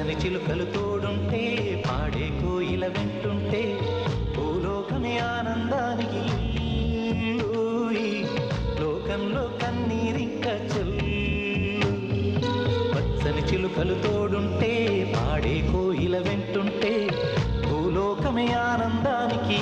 పచ్చని చిలుకలు తోడుంటే పాడే కోయిల వెంటుంటే భూలోకమే ఆనందానికి లోకంలో కన్నీరింక చెల్లు పచ్చని చిలుకలు తోడుంటే పాడే కోయిల వెంటుంటే భూలోకమే ఆనందానికి